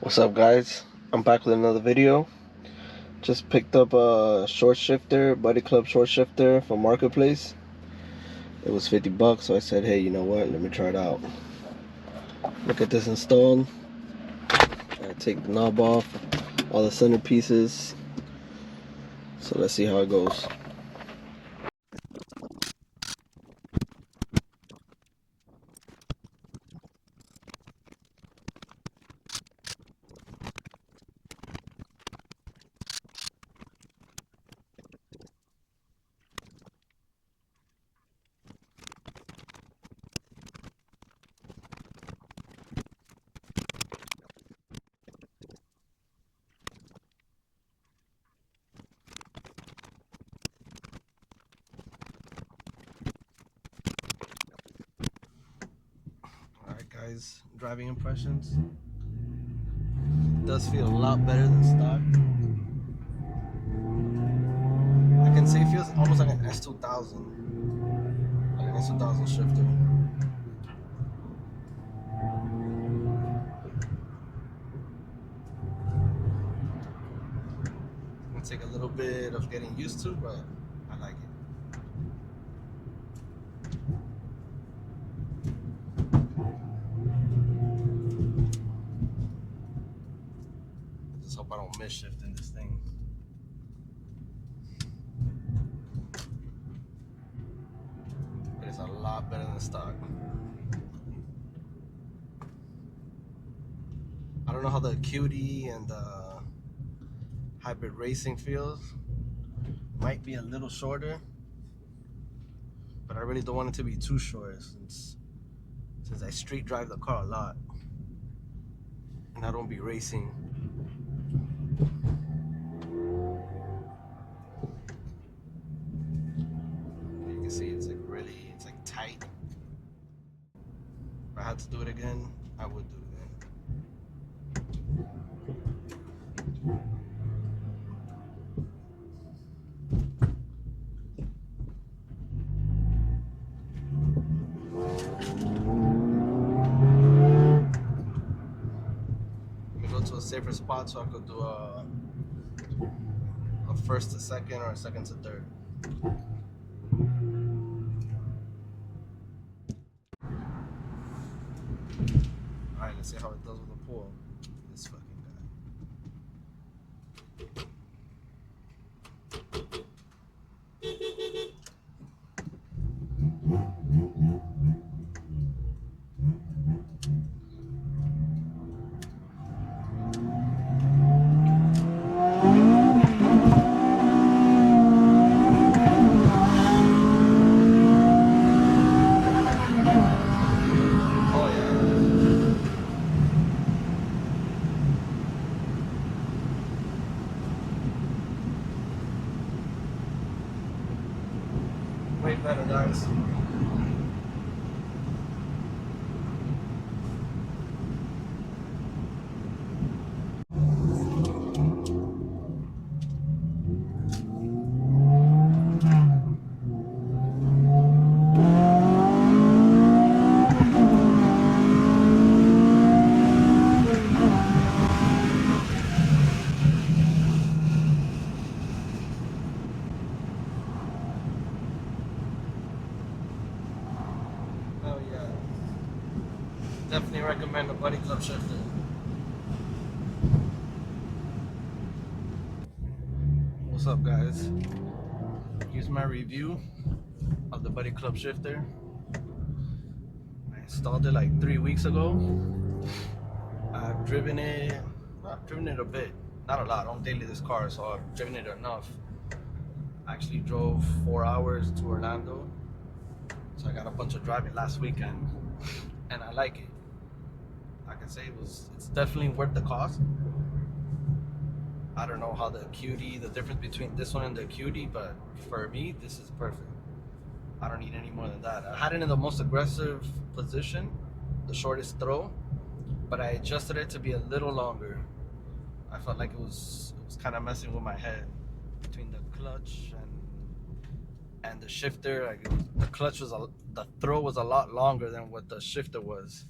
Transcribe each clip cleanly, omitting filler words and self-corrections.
What's up, guys? I'm back with another video. Just picked up a short shifter, Buddy Club short shifter from Marketplace. It was $50, so I said, hey, you know what? Let me try it out. Look at this installed. I take the knob off, all the center pieces. So let's see how it goes. Alright, guys, driving impressions. It does feel a lot better than stock. I can say it feels almost like an S2000. Like an S2000 shifter. It's gonna take a little bit of getting used to, but I like it. I just hope I don't miss shift in this thing. But it's a lot better than stock. I don't know how the Acuity and the hybrid racing feels. Might be a little shorter, but I really don't want it to be too short since I street drive the car a lot and I don't be racing. You can see it's like tight. If I had to do it again, I would do it again. Let me go to a safer spot so I could do a first to second or a second to third. Alright, let's see how it does with the pull. This fucking way better, guys. Oh yeah. Definitely recommend a Buddy Club shifter. What's up, guys? Here's my review of the Buddy Club shifter. I installed it like 3 weeks ago. I've driven it a bit, not a lot. I don't daily this car, so I've driven it enough. I actually drove 4 hours to Orlando, so I got a bunch of driving last weekend, and I like it. I can say it's definitely worth the cost. I don't know how the Acuity, the difference between this one and the Acuity, but for me, this is perfect. I don't need any more than that. I had it in the most aggressive position, the shortest throw, but I adjusted it to be a little longer. I felt like it was kind of messing with my head between the clutch and the shifter. Like the throw was a lot longer than what the shifter was.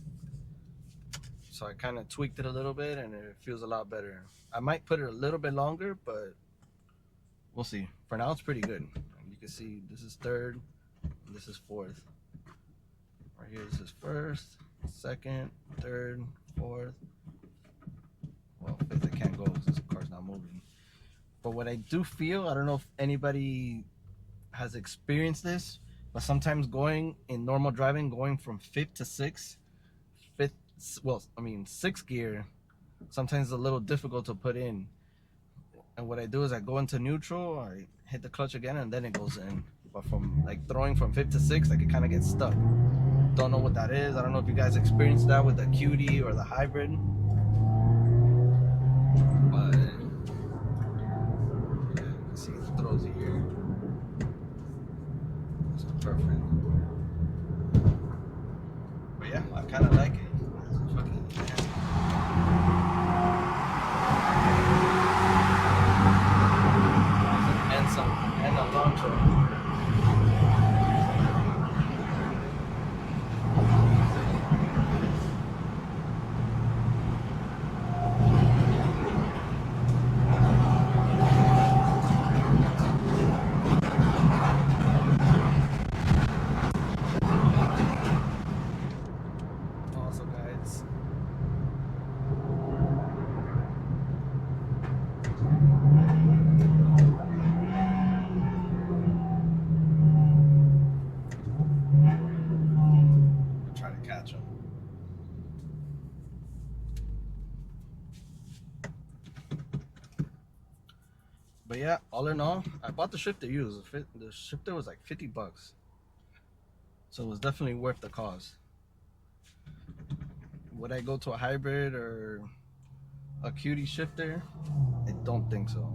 So I kind of tweaked it a little bit and it feels a lot better. I might put it a little bit longer, but we'll see. For now, it's pretty good. You can see this is third, and this is fourth. Right here, this is first, second, third, fourth. Well, fifth I can't go because this car's not moving. But what I do feel, I don't know if anybody has experienced this, but sometimes going in normal driving, going from fifth to sixth, sixth gear, sometimes it's a little difficult to put in. And what I do is I go into neutral, I hit the clutch again, and then it goes in. But from like throwing from fifth to sixth, like it kind of gets stuck. Don't know what that is. I don't know if you guys experienced that with the QD or the hybrid. But yeah, you can see it throws it here. It's perfect. But yeah, I kind of like it. And a launcher. Also, guys, try to catch them. But yeah, all in all, I bought the shifter used. The shifter was like $50, so it was definitely worth the cost. Would I go to a hybrid or a QD shifter? I don't think so.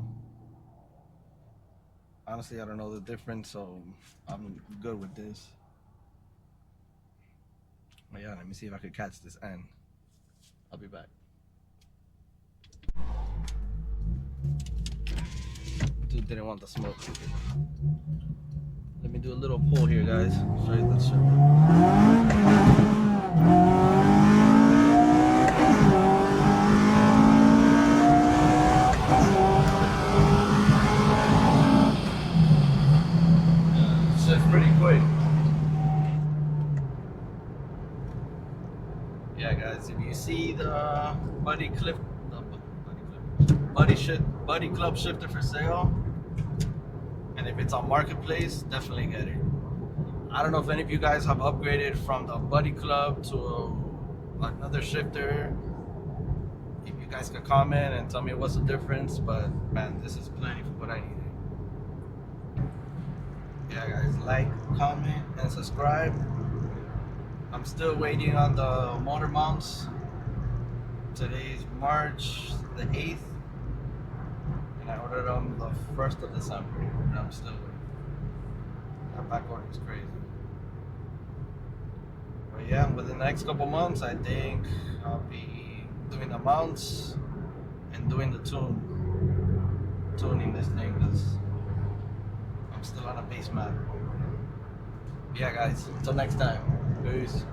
Honestly, I don't know the difference, so I'm good with this. But yeah, let me see if I could catch this end. I'll be back. Dude didn't want the smoke. Let me do a little pull here, guys. Show you the shifter. Pretty quick. Yeah, guys, if you see the Buddy Club shifter for sale, and if it's on Marketplace, definitely get it. I don't know if any of you guys have upgraded from the Buddy Club to another shifter. If you guys could comment and tell me what's the difference, but man, this is plenty for what I needed. Yeah, guys, like, comment, and subscribe. I'm still waiting on the motor mounts. Today's March the 8th, and I ordered them the 1st of December, and I'm still waiting. That back order is crazy. But yeah, within the next couple months, I think I'll be doing the mounts and doing the tuning this thing, because I'm still on a base map. Yeah, guys, until next time. Peace.